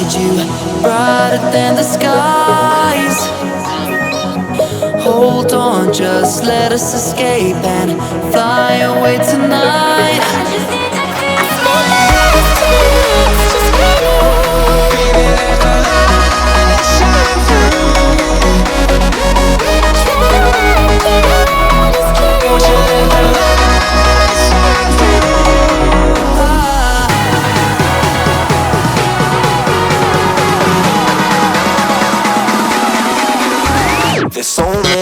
beside you, brighter than the skies. Hold on, just let us escape and fly away tonight. I just need to feel my last chance, just baby, let the light shine through. Won't you let the light shine through? There's so many